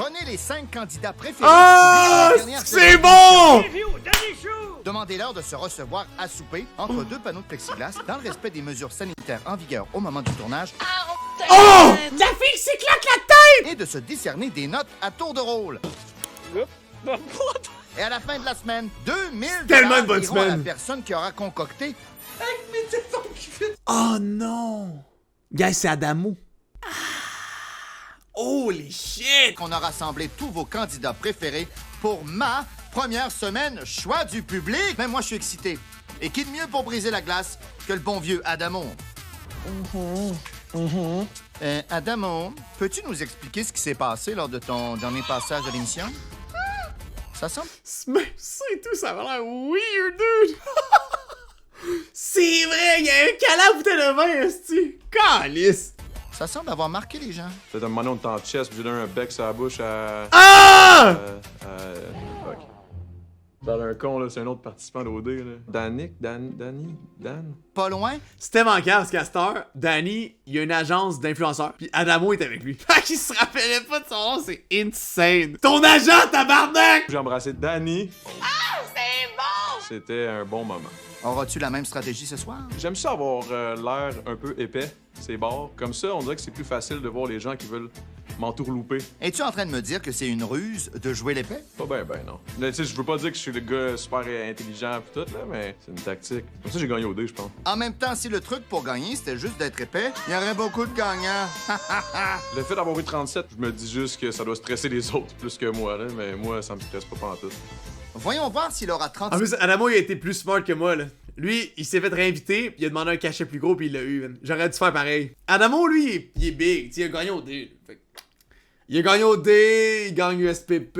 Prenez les 5 candidats préférés. Ah, c'est bon! Demandez-leur de se recevoir à souper entre 2 panneaux de plexiglas dans le respect des mesures sanitaires en vigueur au moment du tournage. Oh! La fille s'éclate la tête! Et de se décerner des notes à tour de rôle. Et à la fin de la semaine, 2000 Tellement une bonne iront à la semaine. personne qui aura concocté. Oh non! Guys, c'est Adamo. Holy shit! Qu'on a rassemblé tous vos candidats préférés pour ma première semaine choix du public. Même moi, je suis excité. Et qui de mieux pour briser la glace que le bon vieux Adamo? Adamo, peux-tu nous expliquer ce qui s'est passé lors de ton dernier passage à l'émission? Ça semble... Mais ça et tout, ça a l'air weird, dude! C'est vrai, il y a un câlin à bouteille de vin, esti! Calice! Ça semble avoir marqué les gens. Peut-être un moment donné, on est en chest, puis j'ai donné un bec sur la bouche à... Ah! Fuck. Dans un con, là, c'est un autre participant d'OD, là. Dan? Pas loin, C'était manquant parce qu'à cette heure, Danny, il y a une agence d'influenceurs, puis Adamo est avec lui. Fait qu'il se rappelait pas de son nom, c'est insane! Ton agent, tabarnak! J'ai embrassé Danny. Ah, c'est bon! C'était un bon moment. auras-tu la même stratégie ce soir? J'aime ça avoir l'air un peu épais, ces bords. Comme ça, on dirait que c'est plus facile de voir les gens qui veulent m'entourlouper. Es-tu en train de me dire que c'est une ruse de jouer l'épée? Pas ben, non. Tu sais, je veux pas dire que je suis le gars super intelligent pis tout, là, mais c'est une tactique. Comme ça, j'ai gagné au dé, je pense. En même temps, si le truc pour gagner, c'était juste d'être épais, il y aurait beaucoup de gagnants. Le fait d'avoir eu 37, je me dis juste que ça doit stresser les autres plus que moi, là, mais moi, ça me stresse pas pantoute. Voyons voir s'il aura 30... En plus, Adamo, il a été plus smart que moi, là. Lui, il s'est fait réinviter, puis il a demandé un cachet plus gros, puis il l'a eu, man. J'aurais dû faire pareil. Adamo, lui, il est big, tu sais, il a gagné au dé. Fait que- il a gagné au dé, il gagne USPP,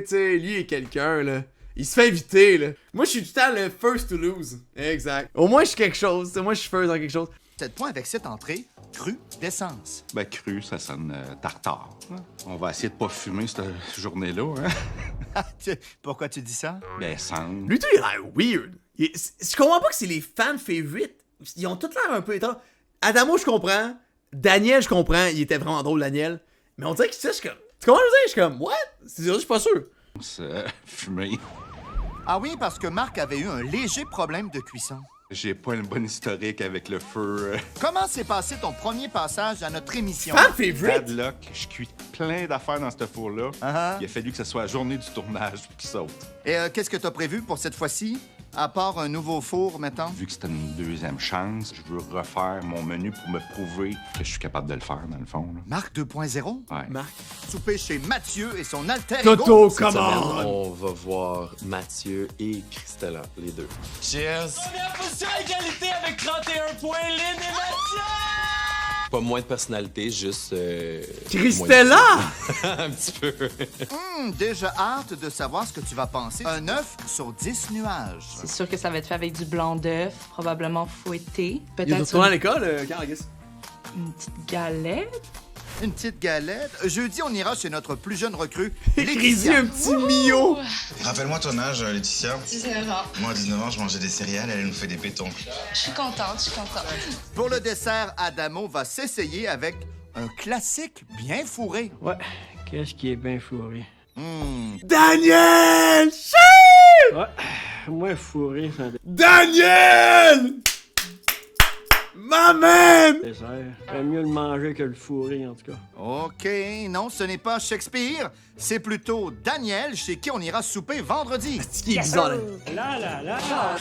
tu sais, lui, il est quelqu'un, là. Il se fait inviter, là. Moi, je suis tout le temps le first to lose. Exact. Au moins, je suis quelque chose, tu sais, moi, je suis first dans quelque chose. 7 points avec cette entrée crue d'essence. Ben, cru, ça sonne tartare. On va essayer de pas fumer cette journée-là, hein? Pourquoi tu dis ça? Ben, cendre. Lui, tout, il a l'air weird. Je comprends pas que c'est les fan favorites. Ils ont tous l'air un peu étranges. Adamo, je comprends. Daniel, je comprends. Il était vraiment drôle, Daniel. Mais on dirait que tu sais, je suis comme. Tu comprends ce que je veux dire? Je suis comme, what? C'est je suis pas sûr. Fumer. Ah oui, parce que Marc avait eu un léger problème de cuisson. J'ai pas une bonne historique avec le feu. Comment s'est passé ton premier passage à notre émission? Fan favorite? Bad luck, je cuis plein d'affaires dans ce four-là. Ah ah. Il a fallu que ce soit la journée du tournage qui saute. Et qu'est-ce que t'as prévu pour cette fois-ci? À part un nouveau four, mettons? Vu que c'était une deuxième chance, je veux refaire mon menu pour me prouver que je suis capable de le faire, dans le fond. Là. Marc 2.0? Ouais. Marc. Souper chez Mathieu et son alter Toto, ego. Cette come semaine, on! on va voir Mathieu et Christella, les deux. Cheers! Première position à égalité avec 31 points, Lynn et Mathieu! Pas moins de personnalité, juste... Christella! moins de- Un petit peu. Déjà hâte de savoir ce que tu vas penser. Un œuf sur 10 nuages. C'est sûr que ça va être fait avec du blanc d'œuf, probablement fouetté. Il est Peut-être retourné à l'école, Carl, I guess. une petite galette. Une petite galette. Jeudi, on ira chez notre plus jeune recrue, Crédit Laetitia. un petit mio! Rappelle-moi ton âge, Laetitia. 19 ans. Moi, à 19 ans, je mangeais des céréales, elle nous fait des pétons. Je suis contente. Pour le dessert, Adamo va s'essayer avec un classique bien fourré. Ouais, qu'est-ce qui est bien fourré? Daniel! Shit! Ouais, moi fourré, c'est un Daniel! Ma man! dessert. J'aime mieux le manger que le fourrer, en tout cas. OK, non, ce n'est pas Shakespeare. C'est plutôt Daniel, chez qui on ira souper vendredi. C'est qui est bizarre, là. Là.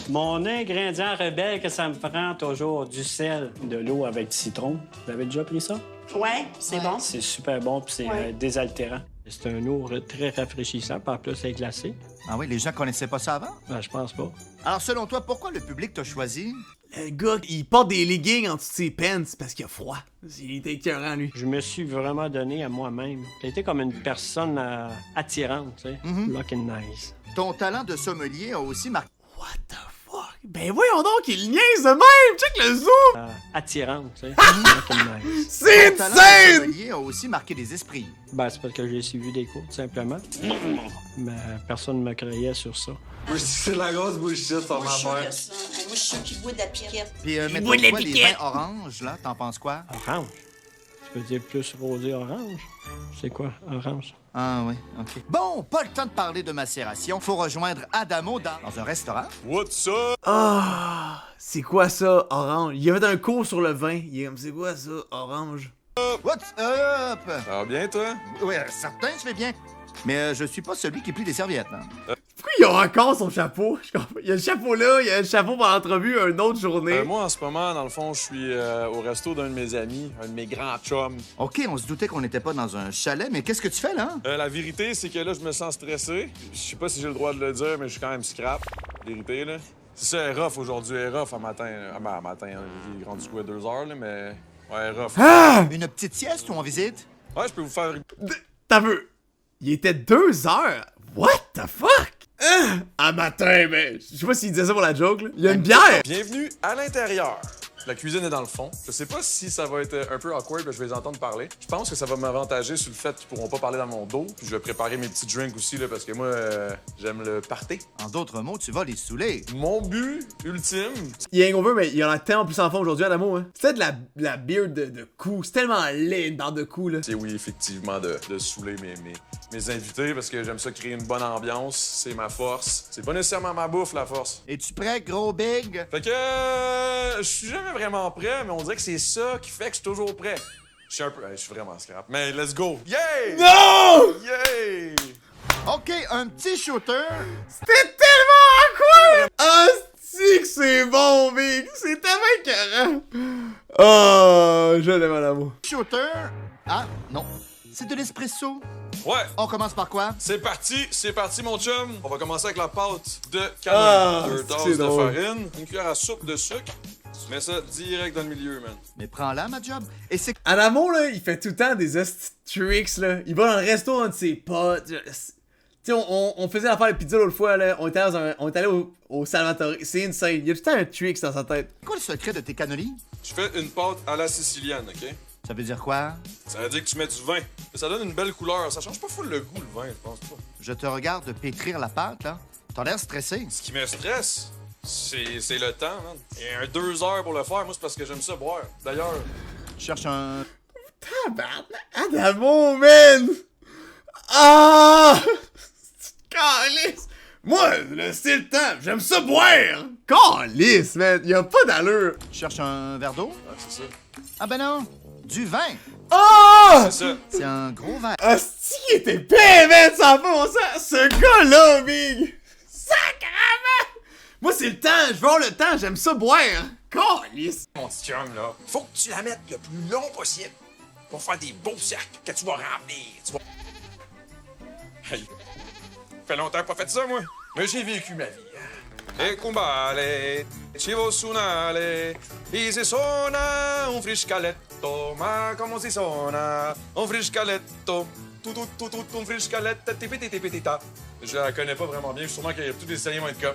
Mon ingrédient rebelle que ça me prend toujours, du sel, de l'eau avec du citron. Vous avez déjà pris ça? Ouais, c'est bon. C'est super bon, puis c'est désaltérant. C'est un eau très rafraîchissant, puis en plus, c'est glacé. Ah oui, les gens connaissaient pas ça avant? Ben, je pense pas. Alors, selon toi, pourquoi le public t'a choisi? Le gars, il porte des leggings en dessous de ses pants parce qu'il a froid. Il était écœurant, lui. Je me suis vraiment donné à moi-même. J'ai été comme une personne attirante, tu sais. Looking nice. Ton talent de sommelier a aussi marqué What the fuck? Ben voyons donc, il niaise de même! Check le zoom! Attirante, tu sais. Looking nice. C'est Ton talent de insane! sommelier a aussi marqué des esprits. Ben, c'est parce que j'ai suivi des cours, tout simplement. Mais personne ne me croyait sur ça. C'est la grosse bullshit, ton affaire. Moi, je suis sûr qu'il boit de la piquette. Puis, mettons boit de la quoi, les piquette. vins oranges, là, t'en penses quoi? Orange. veux dire plus rosé-orange. C'est quoi, orange? Ah oui, ok. Bon, pas le temps de parler de macération. Faut rejoindre Adamo dans un restaurant. What's up? Ah, c'est quoi ça, orange? Il y avait un cours sur le vin. Il est comme, c'est quoi ça, orange? What's up? Ça va bien, toi? Oui, certain, je vais bien. Mais je suis pas celui qui plie des serviettes. Hein. Pourquoi il a encore son chapeau? Je comprends. Il y a le chapeau là, il y a le chapeau pour l'entrevue, une autre journée. Moi, en ce moment, dans le fond, je suis au resto d'un de mes amis, un de mes grands chums. Ok, on se doutait qu'on n'était pas dans un chalet, mais qu'est-ce que tu fais là? La vérité, c'est que là, je me sens stressé. Je sais pas si j'ai le droit de le dire, mais je suis quand même scrap. Vérité, là. C'est ça, elle est rough aujourd'hui, elle est rough à matin. À matin, il est rendu quoi, 2 heures, là, mais... Ouais, elle est rough. Ah! Une petite sieste ou on visite? Ouais, je peux vous faire... T'as vu? Il était 2 heures? What the fuck? À matin, mais je sais pas s'il disait ça pour la joke, là. Il y a une bière! Bienvenue à l'intérieur. La cuisine est dans le fond. Je sais pas si ça va être un peu awkward, mais je vais les entendre parler. Je pense que ça va m'avantager sur le fait qu'ils pourront pas parler dans mon dos. Puis je vais préparer mes petits drinks aussi, là, parce que moi, j'aime le party. En d'autres mots, tu vas les saouler. Mon but ultime... Il est hangover, mais il en a tellement plus en fond aujourd'hui, Adamo, hein. C'est de la beer de coups. C'est tellement laid, une barre de coups, là. C'est oui, effectivement, de saouler mes invités, parce que j'aime ça créer une bonne ambiance. C'est ma force. C'est pas nécessairement ma bouffe, la force. Es-tu prêt, gros big? Fait que... je suis jamais vraiment prêt, mais on dirait que c'est ça qui fait que je suis toujours prêt. Je suis vraiment scrap. Mais let's go! Yay! Non! Yay! Ok, un petit shooter. C'était tellement awkward! Ah, que c'est bon, Big! C'est tellement écœurant! Oh, je l'aime, Adamo. Shooter. Ah, non. C'est de l'espresso. Ouais! On commence par quoi? C'est parti, mon chum! On va commencer avec la pâte de Ah, cannelle. 2 tasses c'est de drôle. farine, une cuillère à soupe de sucre. Tu mets ça direct dans le milieu, man. Mais prends-la, ma job. Et c'est... Adamo, là, il fait tout le temps des hosties tricks, là. Il va dans le resto un de ses potes. Tu sais, on faisait l'affaire de pizza l'autre fois, là. On était allé au Salvatore. C'est insane. Il y a tout le temps un tricks dans sa tête. quoi le secret de tes cannolis? Je fais une pâte à la sicilienne, OK? Ça veut dire quoi? Ça veut dire que tu mets du vin. Ça donne une belle couleur. Ça change pas full le goût, le vin, je pense pas. Je te regarde pétrir la pâte, là. T'as l'air stressé. Ce qui me stresse, c'est le temps, man. Il y a 2 heures pour le faire. Moi, c'est parce que j'aime ça boire. D'ailleurs... Je cherche un... Tabarnak! Adamo, man! Ah! Calice! Moi, là, c'est le temps. J'aime ça boire! Calice, man! Y'a pas d'allure. Je cherche un verre d'eau. Ah, c'est ça. Ah ben non! Du vin! Ah! C'est ça. C'est un gros verre. Hostie, il était épais, man! Ça a pas bon sens! Ce gars-là, Big! Sacrement! Moi, c'est le temps! Je veux avoir le temps! J'aime ça boire! Calice! Mon petit chum, là, faut que tu la mettes le plus long possible pour faire des beaux cercles que tu vas remplir. Tu vas... Hey. Fait longtemps que j'ai pas fait ça, moi. Mais j'ai vécu ma vie. E cumbale, ci vo suonare, e se suona un friscaletto, ma come si suona un friscaletto, tout un friscaletto, tipititipitita. Je la connais pas vraiment bien, sûrement que tous les Italiens vont être comme...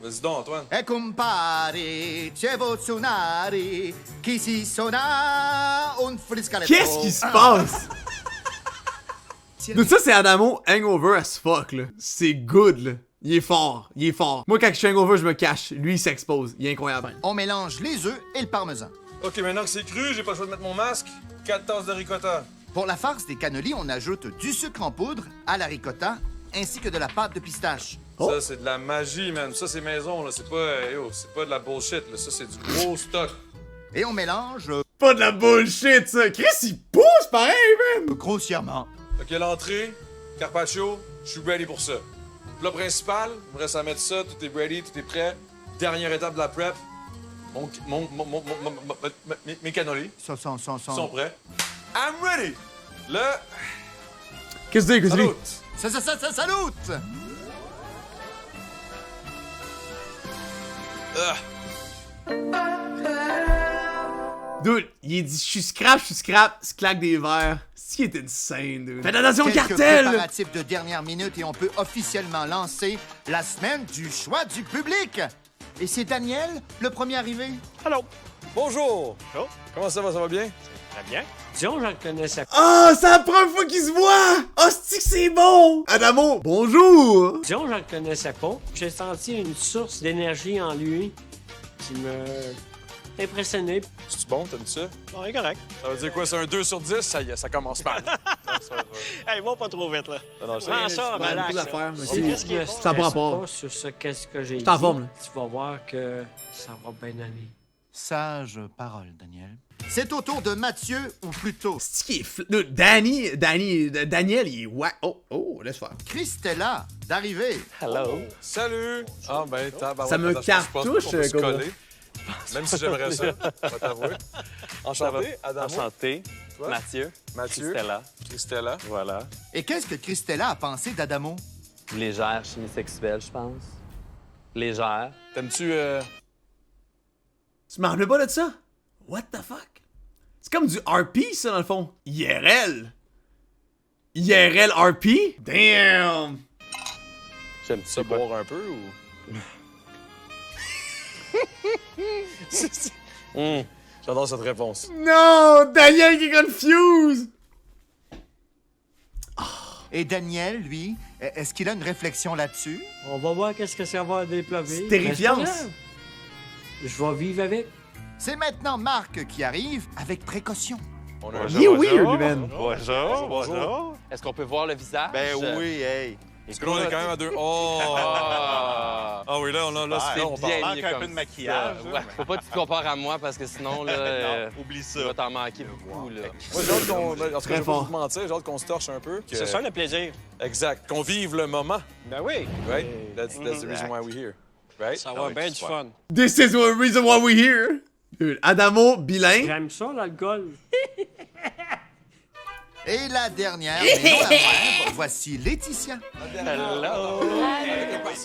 Vas-y donc, Antoine. E compare, c'è vo suonare, chi si suona un friscaletto. Qu'est-ce qui se passe? Donc ça, c'est Adamo hangover as fuck, là. C'est good, là. Il est fort, il est fort. Moi, quand je suis hangover, je me cache. Lui, il s'expose. Il est incroyable. On mélange les œufs et le parmesan. OK, maintenant que c'est cru, j'ai pas le choix de mettre mon masque. 4 tasses de ricotta. Pour la farce des cannolis, on ajoute du sucre en poudre à la ricotta ainsi que de la pâte de pistache. Oh. Ça, c'est de la magie, man. Ça, c'est maison, là. C'est pas, c'est pas de la bullshit, là. Ça, c'est du gros stock. Et on mélange Pas de la bullshit, ça. Chris, il pousse pareil, man. grossièrement. OK, l'entrée, carpaccio, je suis ready pour ça. Plat principal, il me reste à mettre ça, tout est ready, tout est prêt. Dernière étape de la prep, mes cannolis sont prêts. I'm ready! Là, Qu'est-ce que c'est, salut! Salut! Dude, il dit, je suis scrap, se claque des verres. Ce qui est insane, dude. Faites attention au Quelques cartel! préparatifs de dernière minute et on peut officiellement lancer la semaine du choix du public. Et c'est Daniel, le premier arrivé. Allô? Bonjour! Oh. Comment ça va bien? Très bien. Disons, je le connaissais pas. Ah, c'est la première fois qu'ils se voient! Ah, c'est que c'est bon! Adamo, bonjour! Disons, je le connaissais pas. J'ai senti une source d'énergie en lui qui me impressionné. C'est bon, t'aimes ça? Bon, c'est correct. Ça veut dire quoi? C'est un 2 sur 10? Ça y est, ça commence mal. Hey, va pas trop vite, là. Non, Prends ça, beaucoup relax. d'affaires, mais Qu'est-ce qui est ça n'a pas rapport. pas sur ce qu'est-ce que j'ai dit. T'es en forme, là. Tu vas voir que ça va bien aller. Sage parole, Daniel. C'est au tour de Mathieu, ou plutôt C'est qui est Daniel, il est wack. Oh, laisse faire. Christella d'arriver. Hello. Salut! Ah, ben, Ça me cartouche, Gogo. Même si j'aimerais ça, je vais t'avouer. Enchanté, Adamo. Enchanté. Toi? Mathieu. Mathieu. Christella. Voilà. Et qu'est-ce que Christella a pensé d'Adamo? Légère chimie sexuelle, je pense. Légère. T'aimes-tu... Tu m'en rappelles pas de ça? What the fuck? C'est comme du RP, ça, dans le fond. IRL. IRL RP? Damn! J'aime ça boire un peu ou... J'adore cette réponse. Non! Daniel qui est confused! Et Daniel, lui, est-ce qu'il a une réflexion là-dessus? On va voir qu'est-ce que ça va développer. C'est terrifiant. Mais c'est pas grave. Je vais vivre avec. C'est maintenant Marc qui arrive avec précaution. Il est weird, man. Bonjour. Est-ce qu'on peut voir le visage? Ben oui, hey. Parce que là, on est quand même à deux... Oh! Ah oui, là, on parle. Manque un peu de maquillage. Ouais. Faut pas que tu te compares à moi parce que sinon, là, Oublie tu vas ça. t'en manquer beaucoup, là. Moi, j'ai hâte qu'on... En tout cas, je vais pas fort. vous mentir, j'ai hâte qu'on se torche un peu. C'est ça le plaisir. Exact. Qu'on vive le moment. Ben oui. Right? That's the reason why we're here. Right? Ça va bien du fun. This is the reason why we're here. Dude, Adamo, bilingue. J'aime ça, l'alcool. Et la dernière, mais non la moindre, voici Laetitia.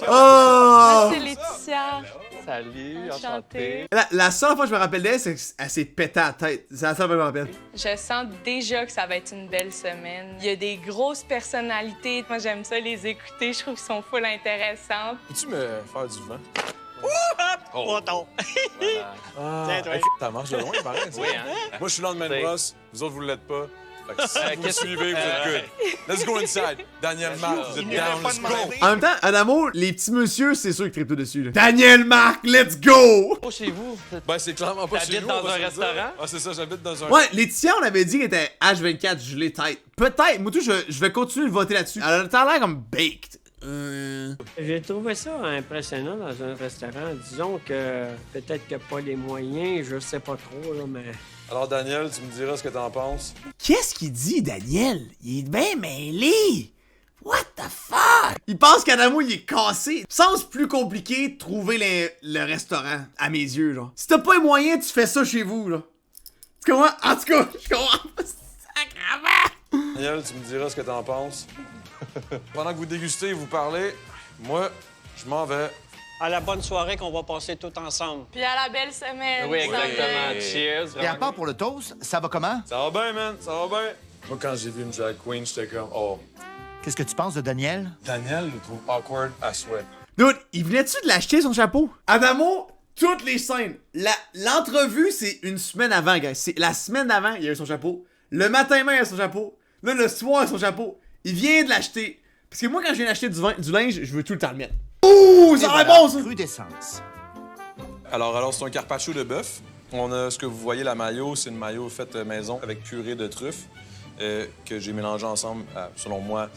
Oh! C'est Laetitia. Salut, Enchantée. enchanté. La seule fois que je me rappelle d'elle, c'est qu'elle s'est pété à la tête. C'est la seule fois que je me rappelle. Je sens déjà que ça va être une belle semaine. Il y a des grosses personnalités. Moi, j'aime ça les écouter. Je trouve qu'ils sont full intéressantes. Peux-tu me faire du vent? Poton. Tiens, toi. Hey, ça marche de loin, pareil. ça. Oui, hein? Moi, je suis lendemain de brosse. Vous autres, vous ne l'êtes pas. Fait que si vous me qu'est-ce- suivez, vous êtes good. Let's go inside. Daniel Marc, vous êtes down. Let's go. En même temps, Adamo, les petits monsieur, c'est sûr qu'ils trippent tout dessus. Là. Daniel Marc, let's go! Oh, chez vous. Ben, c'est clairement pas chez T'habites nous. dans on va un se le dire. restaurant? Ah, c'est ça, j'habite dans un... Ouais, Laetitia, on avait dit qu'elle était H24 gelée tête. Peut-être, moi tout, je vais continuer de voter là-dessus. Elle a l'air comme baked. J'ai trouvé ça impressionnant dans un restaurant. Disons que peut-être que pas les moyens, je sais pas trop, là, mais... Alors, Daniel, tu me diras ce que t'en penses. Qu'est-ce qu'il dit, Daniel? Il est bien mêlé! What the fuck? Il pense qu'Adamo, il est cassé. Sens plus compliqué de trouver le restaurant, à mes yeux, genre. Si t'as pas les moyens, tu fais ça chez vous, là. Tu comprends? En tout cas, je comprends pas. Sacrement! Daniel, tu me diras ce que t'en penses. Pendant que vous dégustez et vous parlez, moi, je m'en vais. À la bonne soirée qu'on va passer tout ensemble. Puis à la belle semaine. Oui, ça exactement. vient. Cheers. Et à part pour le toast, ça va comment? Ça va bien, man, ça va bien. Moi, quand j'ai vu une drag queen, j'étais comme, oh. Qu'est-ce que tu penses de Daniel? Daniel le trouve awkward à souhait. Dude, il venait-tu de l'acheter, son chapeau? Adamo, toutes les scènes. L'entrevue, c'est une semaine avant, guys. C'est la semaine d'avant, il a eu son chapeau. Le matin même, il a son chapeau. Là, le soir, il a son chapeau. Il vient de l'acheter. Parce que moi, quand je viens d'acheter du linge, je veux tout le temps le mettre. Ouh, ça a l'air bon, ça! Crudescence. Alors, c'est un carpaccio de bœuf. On a ce que vous voyez, la mayo, c'est une mayo faite maison avec purée de truffes que j'ai mélangé ensemble, selon moi,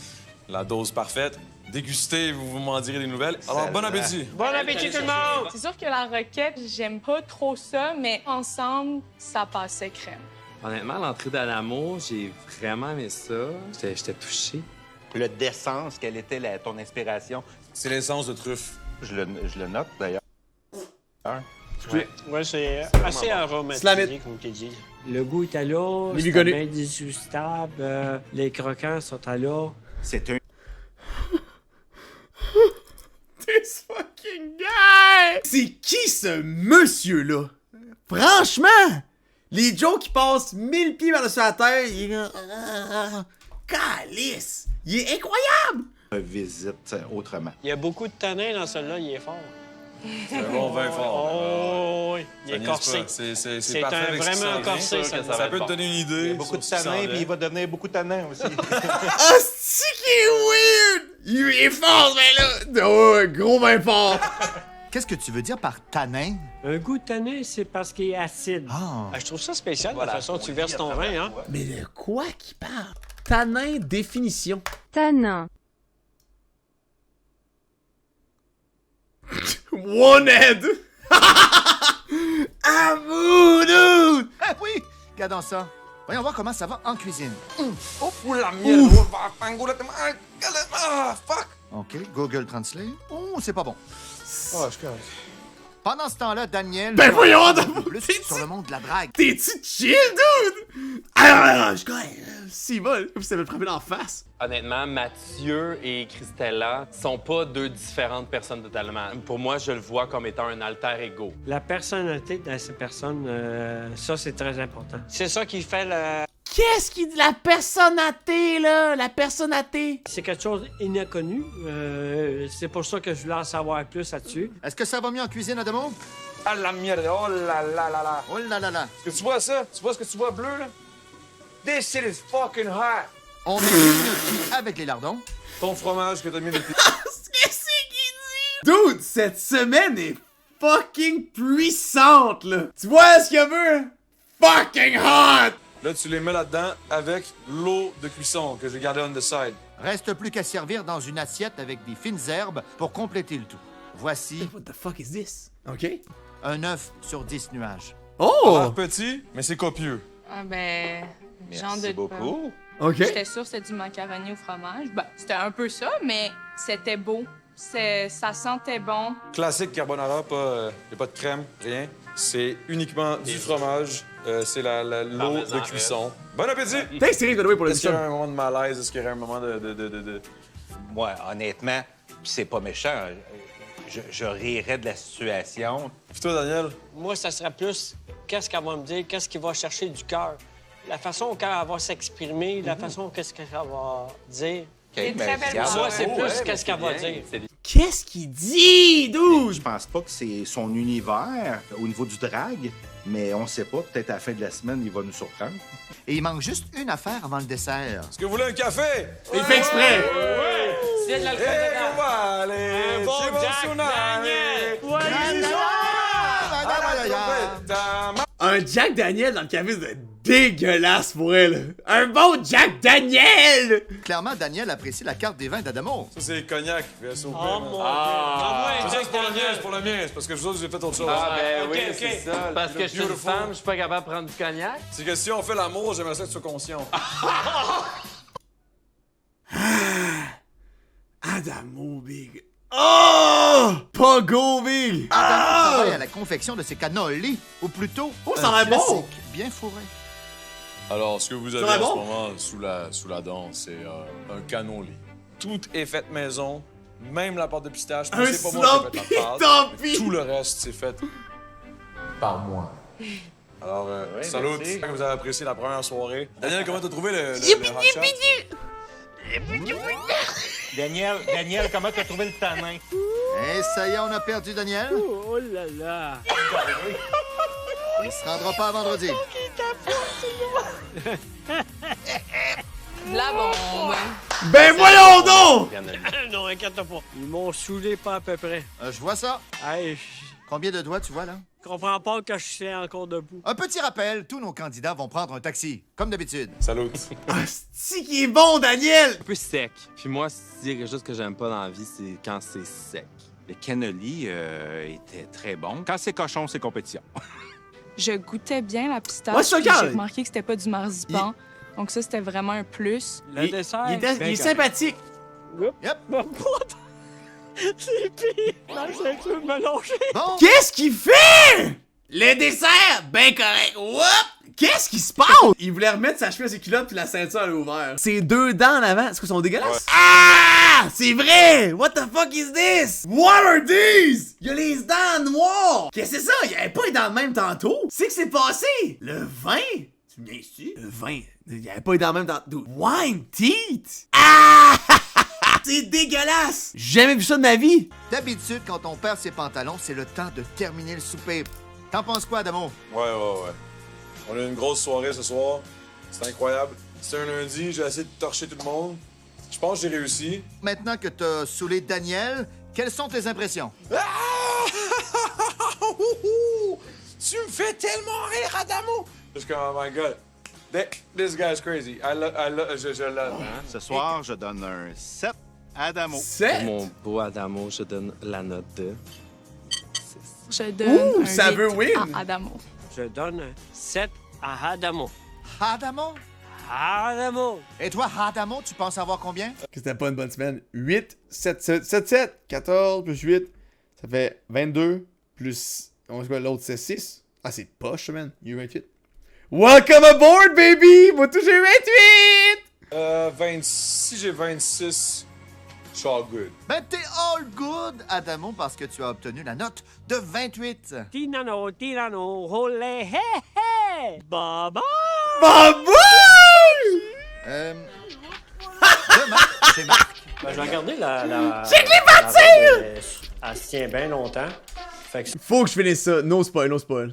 la dose parfaite. Dégustez, vous m'en direz des nouvelles. Alors, bon appétit! Bon appétit, tout le monde! C'est sûr que la roquette, j'aime pas trop ça, mais ensemble, ça passait crème. Honnêtement, l'entrée d'Adamo, j'ai vraiment aimé ça. J'étais touché. Le d'essence, quelle était ton inspiration? C'est l'essence de truffe. Je le note, d'ailleurs. Ouais, c'est assez Slam aromatisé, it. comme tu dis. Le goût était là, Les c'était bigonés. bien dégustable, les croquants sont là. C'est un... This fucking guy! C'est qui ce monsieur-là? Franchement! Les jokes qui passent 1000 pieds vers-dessus la terre, il est là... Calice! Il est incroyable! visite autrement. Il y a beaucoup de tanin dans celui-là, il est fort. C'est un bon vin fort. Oh, oui, il Ça est niaise corsé. pas. C'est C'est parfait un avec ce qui vraiment s'en vient. corsé, sûr que ça. ça Ça va peut être te donner une idée. Il y a beaucoup de tanin, puis il va devenir beaucoup de tanin aussi. Ah, c'est qui est weird! Il est fort, mais là! Oh, gros vin fort! Qu'est-ce que tu veux dire par tanin? Un goût tannin, c'est parce qu'il est acide. Ah. Je trouve ça spécial, de la façon dont tu verses ton vin, hein? Mais de quoi qu'il parle? Tanin, définition. Tanin. One head! Ah, vous, dude! Ah oui! Regardons ça. Voyons voir comment ça va en cuisine. Oh, la mienne! Ah, fuck! OK, Google Translate. Oh, c'est pas bon. Ah, je suis correct. Pendant ce temps-là, Daniel... Ben voyons, un peu plus sur le monde de la drague. T'es-tu chill, dude? Ah, je connais. C'est bon, comme si t'avais frappé d'en face. Honnêtement, Mathieu et Christella sont pas deux différentes personnes totalement. Pour moi, je le vois comme étant un alter ego. La personnalité de ces personnes, ça, c'est très important. C'est ça qui fait le... Qu'est-ce qui dit la personnalité, là? La personnalité? C'est quelque chose d'inconnu. C'est pour ça que je voulais en savoir plus là-dessus. Est-ce que ça va mieux en cuisine, Adamo? Ah, la merde! Oh là là là là! Oh là là là! Est-ce que tu vois ça? Tu vois ce que tu vois bleu, là? This shit is fucking hot! On est avec les lardons. Ton fromage que t'as mis depuis... Qu'est-ce qu'il dit? Dude, cette semaine est fucking puissante, là. Tu vois ce qu'il veut? Fucking hot! Là, tu les mets là-dedans avec l'eau de cuisson que j'ai gardée on the side. Reste plus qu'à servir dans une assiette avec des fines herbes pour compléter le tout. Voici What the fuck is this? OK. un 9 sur 10 nuages. Oh! Petit, mais c'est copieux. Ah ben, j'en Merci doute pas. beaucoup. OK. J'étais sûre que c'était du macaroni au fromage. Ben, c'était un peu ça, mais c'était beau. Ça sentait bon. Classique carbonara, pas, y a pas de crème, rien. C'est uniquement du fromage. C'est l'eau de cuisson. Bon appétit! Thanks, Cyril, by the way, pour Est-ce qu'il y aurait l'émission. un moment de malaise? Est-ce qu'il y aurait un moment de... Moi, honnêtement, c'est pas méchant. Je rirais de la situation. Puis toi, Daniel? Moi, ça serait plus qu'est-ce qu'elle va me dire, qu'est-ce qui va chercher du cœur. La façon qu'elle va s'exprimer, la façon qu'est-ce qu'elle va dire. Des très belles regarde, Moi, paroles. c'est plus qu'est-ce qu'elle va dire. Qu'est-ce qu'il dit, dude? Je pense pas que c'est son univers au niveau du drag, mais on sait pas. Peut-être à la fin de la semaine, il va nous surprendre. Et il manque juste une affaire avant le dessert. Est-ce que vous voulez un café? Il fait exprès. C'est de l'alcool Eh, dedans. on va aller! Un bon chez Jack Daniel! Un Jack Daniel dans le café, c'est dégueulasse pour elle. Un bon Jack Daniel! Clairement, Daniel apprécie la carte des vins d'Adamo. Ça, c'est cognac. VSOP. Oh mon Ça, Dieu! c'est pour le mien, c'est pour le mien. C'est parce que je vous autres, j'ai fait autre chose. Ah, ben ok, oui, ok. c'est ça. Parce que je suis une Beautiful. femme, je suis pas capable de prendre du cognac. C'est que si on fait l'amour, j'aimerais ça que tu sois conscient. Adamo, big. Oh! Pogo, big! Adamo travaille à la confection de ses cannolis, ou plutôt Oh, ça un a l'air bon. classique bien fourré. Alors, ce que vous avez Ça va en bon? ce moment sous la dent, c'est un canon-lit. Tout est fait maison, même la pâte de pistache. Un C'est pas moi qui ai fait la pâte, tant mais pis. tout le reste, c'est fait par moi. Alors, salut, merci. j'espère que vous avez apprécié la première soirée. Daniel, comment t'as trouvé le hot shot? Daniel, comment t'as trouvé le tanin? Et ça y est, on a perdu Daniel. Oh là là! Il se rendra pas à vendredi. La bombe. Ben voyons donc! Non, inquiète pas. Ils m'ont saoulé pas à peu près. Je vois ça. Hey, Combien de doigts tu vois là? je comprends pas que je suis encore debout. Un petit rappel, tous nos candidats vont prendre un taxi, comme d'habitude. Salut. C'est qui est bon, Daniel! Un peu sec. Puis moi, c'est quelque chose que j'aime pas dans la vie, c'est quand c'est sec. Le cannoli était très bon. Quand c'est cochon, c'est compétition. Je goûtais bien la pistache. Ouais, je puis regarde. j'ai remarqué que c'était pas du marzipan. Donc ça, c'était vraiment un plus. Le dessert. Il est sympathique. Yep. C'est pire. La ceinture me lâcher. Bon, Qu'est-ce qu'il fait? Le dessert, ben correct. Whoop! Qu'est-ce qui se passe? Il voulait remettre sa chemise à ses culottes puis la ceinture à l'ouvert. Ses deux dents en avant, est-ce qu'elles sont dégueulasses? Ouais. Ah! C'est vrai! What the fuck is this? What are these? Il y a les dents noires! Qu'est-ce que c'est ça? Il y avait pas les dents de même tantôt? C'est que c'est passé? Le vin? Tu me viens-tu? Le vin. Il y avait pas les dents de même tantôt. Wine teeth? Ah! C'est dégueulasse! J'ai jamais vu ça de ma vie! d'habitude, quand on perd ses pantalons, c'est le temps de terminer le souper. T'en penses quoi, Adamo? Ouais. On a eu une grosse soirée ce soir. C'est incroyable. C'est un lundi, j'ai essayé de torcher tout le monde. Je pense que j'ai réussi. Maintenant que t'as saoulé Daniel, quelles sont tes impressions? Ah! fais tellement rire, Adamo! Je suis comme, oh my God. This guy's crazy. Je love. Ce soir, je donne un 7 à Adamo. 7? Pour mon beau Adamo, je donne la note de... Je donne un ça 8 veut win. à Adamo. Je donne un 7 à Adamo. Adamo? Adamo! Et toi, Adamo, tu penses avoir combien? Que c'était pas une bonne semaine. 8, 7, 7, 7, 7, 14 plus 8, ça fait 22 plus... On va l'autre, c'est 6. Ah, c'est poche, man. Il y a eu 28. Welcome aboard, baby! Moi, touché 28! Si j'ai 26, je suis all good. Ben, t'es all good, Adamo, parce que tu as obtenu la note de 28. Tirano, olé, hé, hé! Baba! Babou! Demain, c'est Marc. Ben, je vais regarder la Check les parties! Elle se tient bien longtemps. Fait que Faut que je finisse ça. No spoil, no spoil.